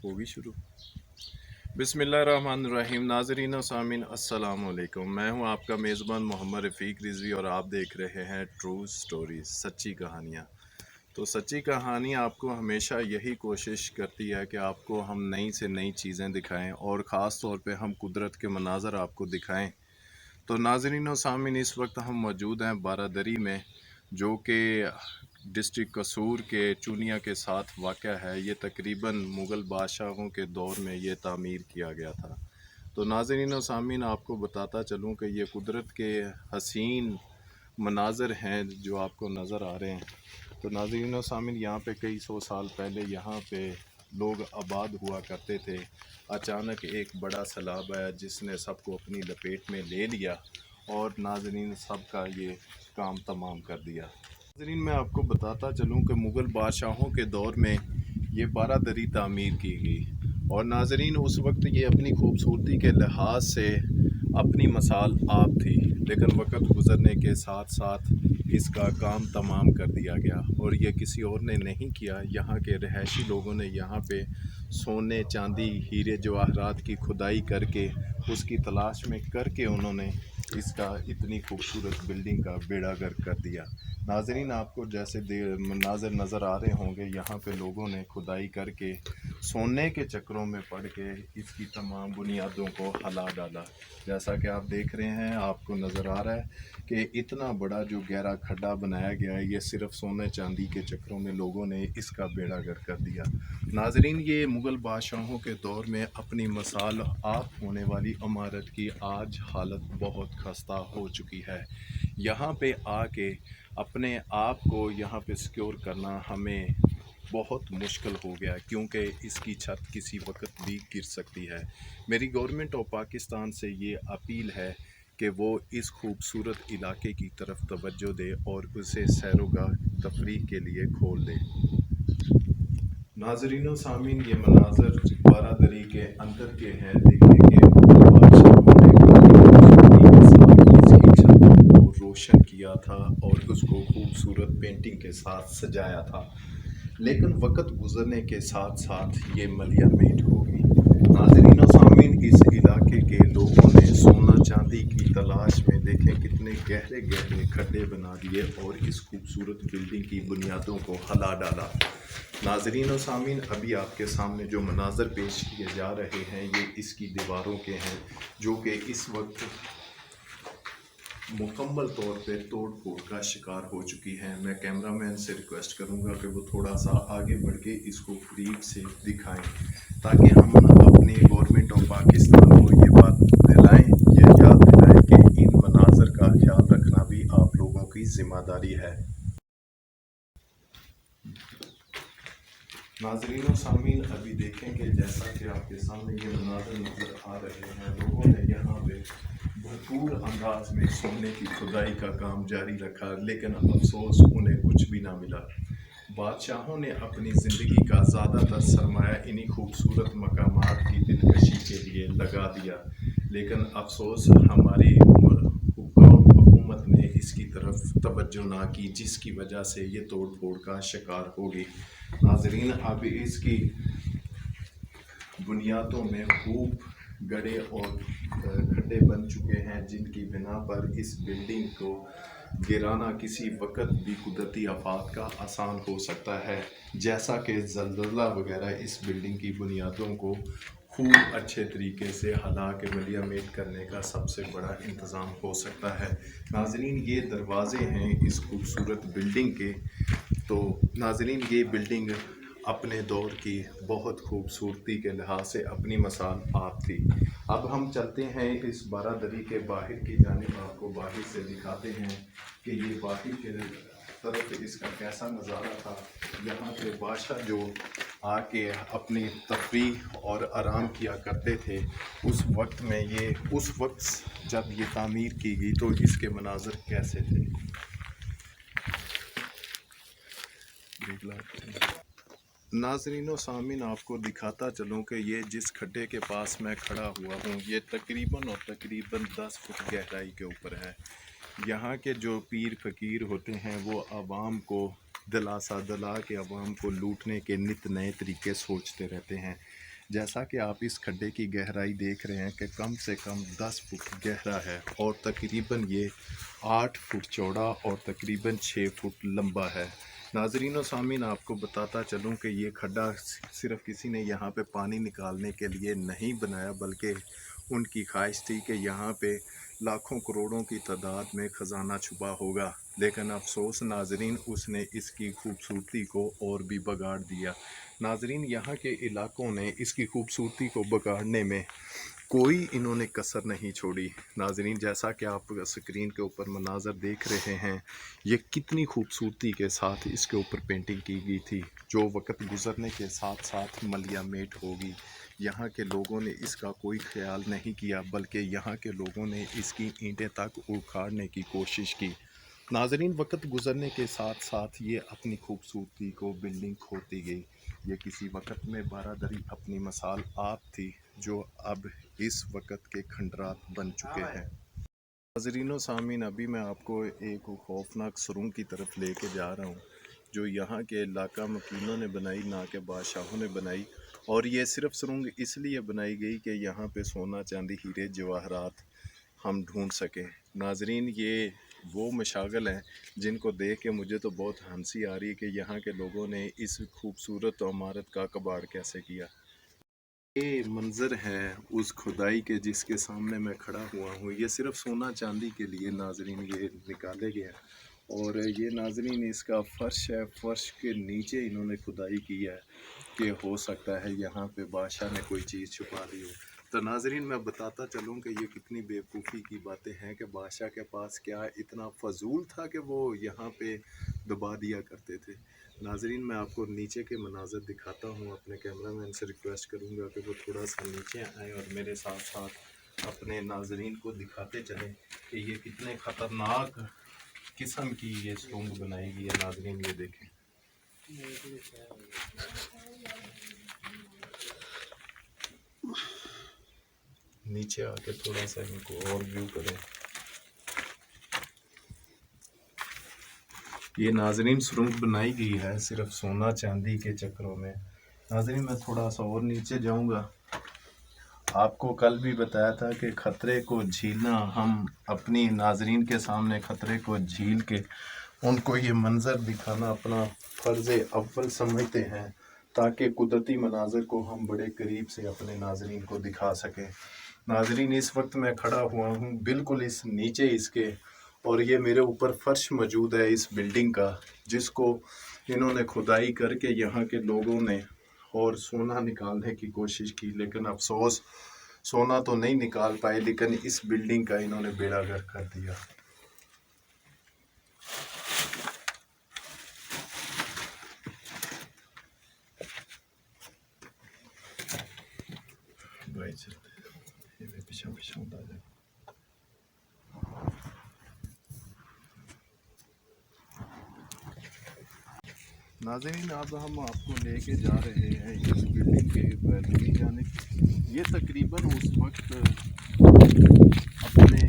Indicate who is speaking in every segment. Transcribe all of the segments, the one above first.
Speaker 1: होगी शुरू। बिस्मिल्लाहिर्रहमानिर्रहीम। नाज़रीन व सामीन अस्सलाम वालेकुम। मैं हूं आपका मेज़बान मोहम्मद रफ़ीक रिज़वी और आप देख रहे हैं ट्रू स्टोरीज़, सच्ची कहानियाँ। तो सच्ची कहानी आपको हमेशा यही कोशिश करती है कि आपको हम नई से नई चीज़ें दिखाएं और ख़ास तौर पे हम कुदरत के मनाज़र आपको दिखाएं। तो नाज़रीन व सामीन, इस वक्त हम मौजूद हैं बारादरी में, जो कि डिस्ट्रिक्ट कसूर के चूनिया के साथ वाक़ है। ये तकरीबन मुग़ल बादशाहों के दौर में ये तामीर किया गया था। तो नाज़रीन व सामीन, आपको बताता चलूँ कि ये कुदरत के हसीन मनाज़र हैं जो आपको नज़र आ रहे हैं। तो नाज़रीन व सामीन, यहाँ पे कई सौ साल पहले यहाँ पे लोग आबाद हुआ करते थे। अचानक एक बड़ा सैलाब आया जिसने सबको अपनी लपेट में ले लिया और नाज़रीन सबका ये काम तमाम कर दिया। नाज़रीन, मैं आपको बताता चलूँ कि मुग़ल बादशाहों के दौर में ये बारादरी तामीर की गई और नाज़रीन उस वक्त ये अपनी खूबसूरती के लिहाज से अपनी मिसाल आप थी, लेकिन वक्त गुज़रने के साथ साथ इसका काम तमाम कर दिया गया और ये किसी और ने नहीं किया। यहाँ के रहायशी लोगों ने यहाँ पे सोने, चांदी, हीरे जवाहरात की खुदाई करके उसकी तलाश में करके उन्होंने इसका इतनी खूबसूरत बिल्डिंग का बेड़ा गर्क कर दिया। नाज़रीन, आपको जैसे मनाज़र नज़र आ रहे होंगे, यहाँ पे लोगों ने खुदाई करके सोने के चक्रों में पड़ के इसकी तमाम बुनियादों को हिला डाला। जैसा कि आप देख रहे हैं, आपको नज़र आ रहा है कि इतना बड़ा जो गहरा खड्डा बनाया गया है, ये सिर्फ सोने चांदी के चक्रों में लोगों ने इसका बेड़ा गर्क कर दिया। नाज़रीन, ये मुग़ल बादशाहों के दौर में अपनी मिसाल आप होने वाली इमारत की आज हालत बहुत खस्ता हो चुकी है। यहाँ पे आके अपने आप को यहाँ पे सिक्योर करना हमें बहुत मुश्किल हो गया, क्योंकि इसकी छत किसी वक्त भी गिर सकती है। मेरी गवर्नमेंट ऑफ पाकिस्तान से ये अपील है कि वो इस खूबसूरत इलाके की तरफ तवज्जो दे और उसे सैरोगाह तफरीह के लिए खोल दे। नाज़रीन व सामीन, ये मनाज़र बारादरी के अंदर के हैं। देखेंगे मुग़ल बादशाहों ने कितनी खूबसूरती के साथ इसकी छत को रोशन किया था और उसको खूबसूरत पेंटिंग के साथ सजाया था, लेकिन वक्त गुजरने के साथ साथ ये मलिया मेट हो गई। नाज़रीन व सामीन, इस इलाके के लोगों ने सोना चांदी की तलाश में देखें कितने गहरे गहरे खड्डे बना दिए और इस खूबसूरत बिल्डिंग की बुनियादों को हिला डाला। नाज़रीन व सामीन, अभी आपके सामने जो मनाज़र पेश किए जा रहे हैं, ये इसकी दीवारों के हैं, जो कि इस वक्त मुकम्मल तौर पे तोड़ फोड़ का शिकार हो चुकी हैं। मैं कैमरामैन से रिक्वेस्ट करूंगा कि वो थोड़ा सा आगे बढ़ के इसको करीब से दिखाएं, ताकि हम अपनी गवर्नमेंट ऑफ पाकिस्तान को ये बात दिलाएं, ये याद दिलाएं कि इन मनाजर का ख्याल रखना भी आप लोगों की ज़िम्मेदारी है। नाज़रीन व सामीन, अभी देखेंगे जैसा कि आपके सामने ये मनाज़र नज़र आ रहे हैं, लोगों ने यहाँ पे भरपूर अंदाज में सोने की खुदाई का काम जारी रखा, लेकिन अफसोस उन्हें कुछ भी ना मिला। बादशाहों ने अपनी ज़िंदगी का ज़्यादातर सरमाया इन्हीं खूबसूरत मकामात की दिलकशी के लिए लगा दिया, लेकिन अफसोस हमारी हुकूमत ने इसकी तरफ तवज्जो ना की, जिसकी वजह से ये तोड़ फोड़ का शिकार हो गई। नाज़रीन, अब इसकी बुनियादों में खूब गड्ढे और खड्डे बन चुके हैं, जिनकी बिना पर इस बिल्डिंग को गिराना किसी वक्त भी कुदरती आफात का आसान हो सकता है, जैसा कि ज़लज़ला वगैरह इस बिल्डिंग की बुनियादों को खूब अच्छे तरीके से हिला के मलिया मेट करने का सबसे बड़ा इंतज़ाम हो सकता है। नाज़रीन, ये दरवाज़े हैं इस खूबसूरत बिल्डिंग के। तो नाज़रीन, ये बिल्डिंग अपने दौर की बहुत खूबसूरती के लिहाज से अपनी मिसाल आप थी। अब हम चलते हैं इस बारादरी के बाहर की जानिब, आपको बाहर से दिखाते हैं कि ये बाहर के तरफ इसका कैसा नज़ारा था। यहाँ के बादशाह जो आके अपनी तफरीह और आराम किया करते थे, उस वक्त में ये उस वक्त जब ये तामीर की गई तो इसके मनाज़र कैसे थे। नाज़रीन व सामीन, आपको दिखाता चलूँ कि ये जिस खड्डे के पास मैं खड़ा हुआ हूँ, ये तकरीबन और तकरीबन 10 फुट गहराई के ऊपर है। यहाँ के जो पीर फ़कीर होते हैं वो आवाम को दिलासा दिला के आवाम को लूटने के नित नए तरीके सोचते रहते हैं। जैसा कि आप इस खड्डे की गहराई देख रहे हैं कि कम से कम 10 फुट गहरा है और तकरीबन ये 8 फुट चौड़ा और तकरीबन 6 फुट लंबा है। नाज़रीन व सामीन, आपको बताता चलूँ कि ये खड्डा सिर्फ़ किसी ने यहाँ पे पानी निकालने के लिए नहीं बनाया, बल्कि उनकी ख्वाहिश थी कि यहाँ पे लाखों करोड़ों की तादाद में ख़जाना छुपा होगा। लेकिन अफसोस नाज़रीन, उसने इसकी खूबसूरती को और भी बिगाड़ दिया। नाज़रीन, यहाँ के इलाकों ने इसकी खूबसूरती को बिगाड़ने में कोई इन्होंने कसर नहीं छोड़ी। नाज़रीन, जैसा कि आप स्क्रीन के ऊपर मनाज़र देख रहे हैं, ये कितनी खूबसूरती के साथ इसके ऊपर पेंटिंग की गई थी, जो वक्त गुज़रने के साथ साथ मलियामेट होगी। यहाँ के लोगों ने इसका कोई ख्याल नहीं किया, बल्कि यहाँ के लोगों ने इसकी ईंटें तक उखाड़ने की कोशिश की। नाज़रीन, वक्त गुज़रने के साथ साथ ये अपनी खूबसूरती को बिल्डिंग खोती गई। ये किसी वक्त में बारादरी अपनी मिसाल आप थी, जो अब इस वक्त के खंडरात बन चुके हैं। नाज़रीन सामीन, अभी मैं आपको एक खौफनाक सुरंग की तरफ लेके जा रहा हूँ, जो यहाँ के इलाका मकीनों ने बनाई, ना के बादशाहों ने बनाई। और ये सिर्फ सुरंग इसलिए बनाई गई कि यहाँ पे सोना, चांदी, हीरे जवाहरात हम ढूंढ सकें। नाज़रीन, ये वो मशागल हैं जिनको देख के मुझे तो बहुत हंसी आ रही है कि यहाँ के लोगों ने इस खूबसूरत इमारत का कबाड़ कैसे किया। ये मंज़र है उस खुदाई के जिसके सामने मैं खड़ा हुआ हूँ। ये सिर्फ सोना चांदी के लिए नाज़रीन ये निकाले गए हैं। और ये नाज़रीन इसका फ़र्श है, फ़र्श के नीचे इन्होंने खुदाई की है कि हो सकता है यहाँ पे बादशाह ने कोई चीज़ छुपा दी हो। तो नाज़रीन, मैं बताता चलूँ कि ये कितनी बेवकूफ़ी की बातें हैं कि बादशाह के पास क्या इतना फजूल था कि वो यहाँ पे दबा दिया करते थे। नाज़रीन, मैं आपको नीचे के मनाज़र दिखाता हूँ। अपने कैमरामैन से रिक्वेस्ट करूँगा कि वो थोड़ा सा नीचे आएँ और मेरे साथ साथ अपने नाज़रीन को दिखाते चलें कि ये कितने ख़तरनाक किस्म की ये सुरंग बनाई गई है। नाज़रीन, ये देखें। नीचे आके थोड़ा सा इनको और व्यू करें। ये नाज़रीन सुरंग बनाई गई है सिर्फ सोना चांदी के चक्करों में। नाज़रीन, मैं थोड़ा सा और नीचे जाऊंगा। आपको कल भी बताया था कि ख़तरे को झीलना, हम अपनी नाज़रीन के सामने ख़तरे को झील के उनको ये मंज़र दिखाना अपना फ़र्ज़ अव्वल समझते हैं, ताकि कुदरती मनाज़र को हम बड़े करीब से अपने नाज़रीन को दिखा सकें। नाज़रीन, इस वक्त मैं खड़ा हुआ हूँ बिल्कुल इस नीचे इसके, और ये मेरे ऊपर फ़र्श मौजूद है इस बिल्डिंग का, जिसको इन्होंने खुदाई करके यहाँ के लोगों ने और सोना निकालने की कोशिश की, लेकिन अफसोस सोना तो नहीं निकाल पाए, लेकिन इस बिल्डिंग का इन्होंने बेड़ा गर्क कर दिया। भाई चलते ये पीछे पीछे होता है। नाज़रीन, अब हम आपको लेके जा रहे हैं इस बिल्डिंग के बैलूनी जानिब। ये तकरीबन उस वक्त अपने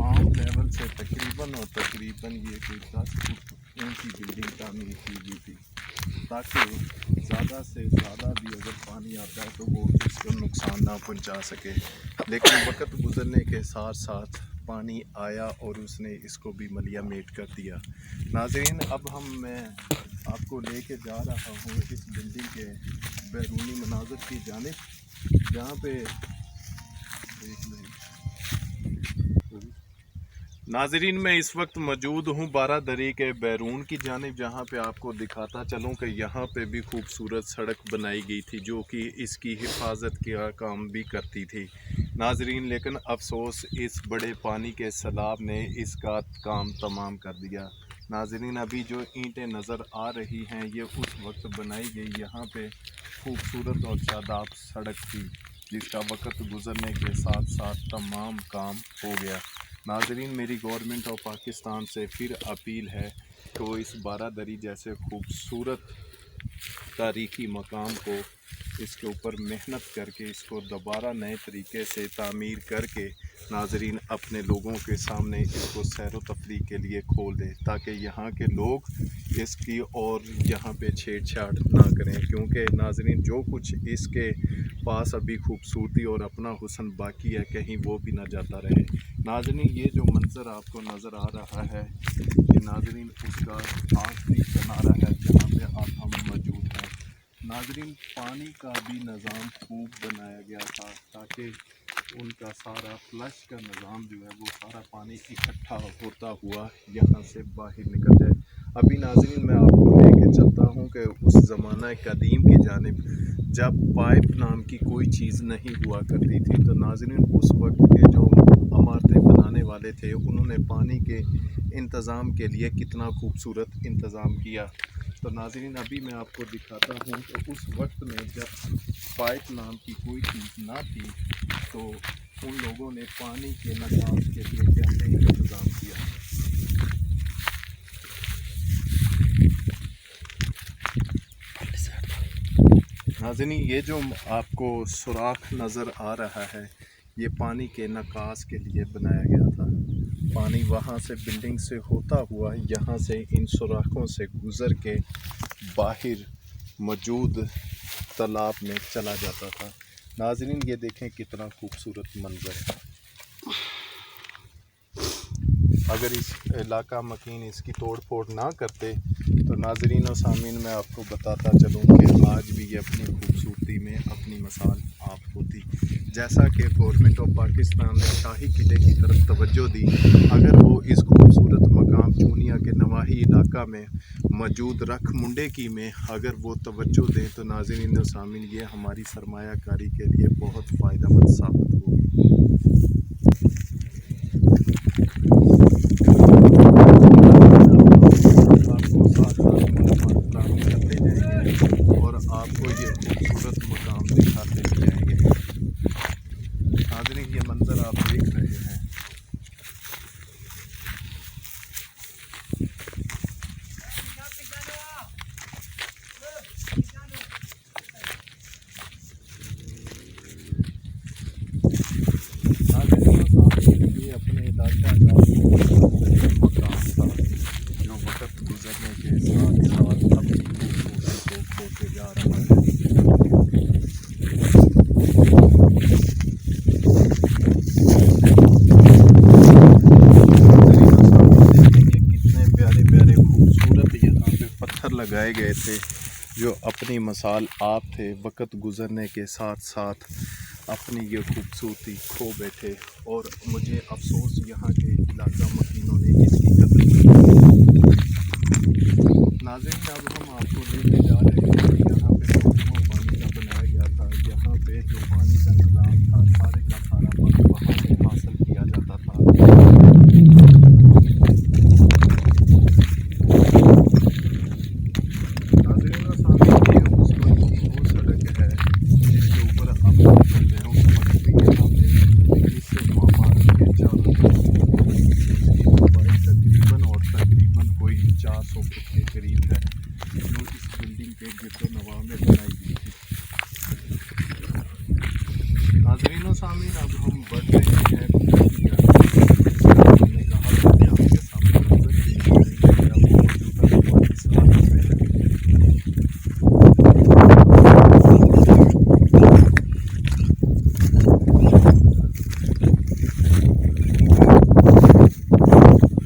Speaker 1: आम लेवल से तकरीबन ये कोई 10 फुट ऊंची बिल्डिंग तामीर की गई थी, ताकि ज़्यादा से ज़्यादा भी अगर पानी आता है तो वो इसको नुकसान ना पहुंचा सके। लेकिन वक्त गुज़रने के साथ साथ पानी आया और उसने इसको भी मलियामेट कर दिया। नाज़रीन, अब मैं आपको लेके जा रहा हूँ इस बिल्डिंग के बैरूनी मनाज़र की जानिब, जहाँ पे नाज़रीन मैं इस वक्त मौजूद हूँ बारादरी के बैरून की जानिब, जहाँ पे आपको दिखाता चलूँ कि यहाँ पे भी खूबसूरत सड़क बनाई गई थी, जो कि इसकी हिफाजत का काम भी करती थी। नाज़रीन, लेकिन अफसोस इस बड़े पानी के सैलाब ने इसका काम तमाम कर दिया। नाज़रीन, अभी जो ईंटें नज़र आ रही हैं ये उस वक्त बनाई गई यहाँ पे खूबसूरत और शादाब सड़क थी, जिसका वक्त गुज़रने के साथ साथ तमाम काम हो गया। नाज़रीन, मेरी गवर्नमेंट ऑफ पाकिस्तान से फिर अपील है कि वो इस बारादरी जैसे खूबसूरत तारीख़ी मकाम को اس کے اوپر محنت کر کے اس کو دوبارہ نئے طریقے سے تعمیر کر کے ناظرین اپنے لوگوں کے سامنے اس کو سیر و تفریح کے لیے کھول دیں، تاکہ یہاں کے لوگ اس کی اور یہاں پہ چھیڑ چھاڑ نہ کریں، کیونکہ ناظرین جو کچھ اس کے پاس ابھی خوبصورتی اور اپنا حسن باقی ہے کہیں وہ بھی نہ جاتا رہے۔ ناظرین یہ جو منظر آپ کو نظر آ رہا ہے یہ ناظرین اس کا آخری کنارہ ہے جہاں پہ آپ ہم موجود ہیں۔ ناظرین پانی کا بھی نظام خوب بنایا گیا تھا تاکہ ان کا سارا فلش کا نظام جو ہے وہ سارا پانی اکٹھا ہوتا ہوا یہاں سے باہر نکل جائے۔ ابھی ناظرین میں آپ کو لے کے چلتا ہوں کہ اس زمانہ قدیم کی جانب جب پائپ نام کی کوئی چیز نہیں ہوا کرتی تھی تو ناظرین اس وقت کے جو عمارتیں بنانے والے تھے انہوں نے پانی کے انتظام کے لیے کتنا خوبصورت انتظام کیا۔ تو ناظرین ابھی میں آپ کو دکھاتا ہوں کہ اس وقت میں جب پائپ نام کی کوئی چیز نہ تھی تو ان لوگوں نے پانی کے نکاس کے لیے کیسے انتظام کیا۔ ناظرین یہ جو آپ کو سوراخ نظر آ رہا ہے یہ پانی کے نکاس کے لیے بنایا گیا تھا۔ پانی وہاں سے بلڈنگ سے ہوتا ہوا یہاں سے ان سوراخوں سے گزر کے باہر موجود تالاب میں چلا جاتا تھا۔ ناظرین یہ دیکھیں کتنا خوبصورت منظر ہے۔ اگر اس علاقہ مکین اس کی توڑ پھوڑ نہ کرتے تو ناظرین و سامعین میں آپ کو بتاتا چلوں کہ آج بھی یہ اپنی خوبصورتی میں اپنی مثال آپ ہوتی۔ جیسا کہ گورنمنٹ آف پاکستان نے شاہی قلعے کی طرف توجہ دی، اگر وہ اس خوبصورت مقام چونیا کے نواحی علاقہ میں موجود رکھ منڈیکی میں اگر وہ توجہ دیں تو ناظرین و سامعین یہ ہماری سرمایہ کاری کے لیے بہت فائدہ مند ثابت ہوگی۔ آپ کو ساتھ ساتھ معلومات فراہم کرتے جائیں گے اور آپ کو یہ خوبصورت مقام دکھاتے جائیں گے۔ ناظرین یہ منظر آپ دیکھ رہے ہیں۔ یہ اپنے علاقہ کا مقام تھا جو وقت گزرنے کے ساتھ ساتھ اپنی خوبصورتی کو کھوتے جا رہا ہے۔ کتنے پیارے پیارے خوبصورت یہاں پہ پتھر لگائے گئے تھے جو اپنی مثال آپ تھے، وقت گزرنے کے ساتھ ساتھ اپنی یہ خوبصورتی کھو بیٹھے، اور مجھے افسوس یہاں کے علاقہ مکینوں نے اس کی قدر نہیں کی۔ ناظرین اب ہم آپ کو لے کے جا رہے ہیں یہاں پہ کنواں پانی کا بنایا گیا تھا، یہاں پہ جو پانی کا نظام تھا سارے کا سارا پانی وہاں سے حاصل کیا جاتا تھا۔ ناظرین و سامعین یہ اس وقت کی وہ سڑک ہے جس کے اوپر اب ہم چل رہے ہیں، اس وقت بھی یہاں پہ اس عمارت کے چاروں طرف اس کی لمبائی تقریباً اور تقریباً کوئی 400 فٹ کے قریب ہے جو اس بلڈنگ کے گرد و نواح میں بنائی گئی تھی۔ ناظرین و سامعین اب ہم بڑھ رہے ہیں ہم نے کہا تھا کہ آپ کے سامنے منظر پیش کریں گے کہ اب موجودہ ہماری ساتھ میں ہے۔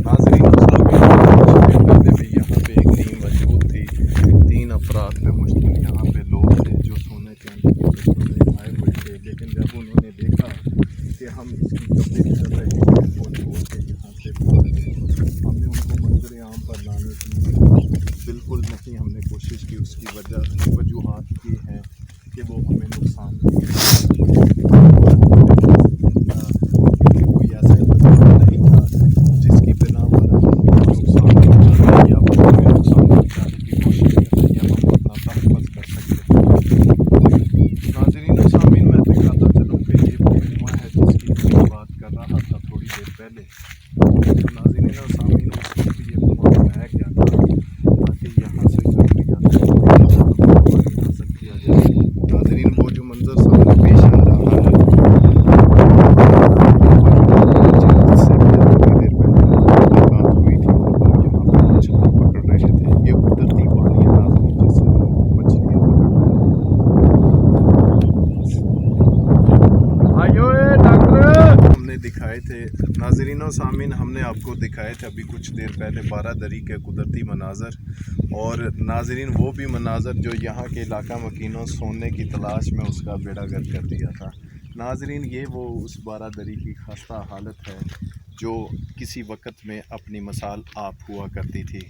Speaker 1: ناظرین و سامعین پہلے بھی یہاں پہ ایک ٹیم موجود تھی، 3 افراد پہ مشتمل یہاں پہ لوگ تھے جو سونے چاندی کی بچوں میں آئے ہوئے تھے، لیکن جب انہوں نے دیکھا کہ ہم اس کی کبھی کر رہے ہیں وہ چھوڑ کے یہاں سے بھاگ گئے۔ ہم نے ان کو منظر عام پر لانے کی بالکل نہیں ہم نے کوشش کی، اس کی وجوہات یہ ہیں کہ وہ ہمیں نقصان کوئی ایسا انتظام نہیں تھا جس کی بنا پر ہم نقصان پہنچانے یا نقصان پہنچانے کی کوشش کرتے یا ہم اپنا تحفظ کر سکتے۔ ناظرین و سامعین میں دکھاتا چلوں کہ یہ وہ کنواں ہے جس کی میں بات کر رہا تھا تھوڑی دیر پہلے۔ تو ناظرین و سامعین اس وقت یہ کنواں بنایا گیا تھا تاکہ یہاں سے ضروریات پانی حاصل کیا جائے۔ ناظرین दिखाए थे नाज़रीन व सामीन, हमने आपको दिखाए थे अभी कुछ देर पहले बारादरी के कुदरती मनाज़र, और नाज़रीन वो भी मनाज़र जो यहाँ के इलाका मकीनों सोने की तलाश में उसका बेड़ा गर्क कर दिया था। नाज़रीन ये वो उस बारादरी की खस्ता हालत है जो किसी वक्त में अपनी मिसाल आप हुआ करती थी।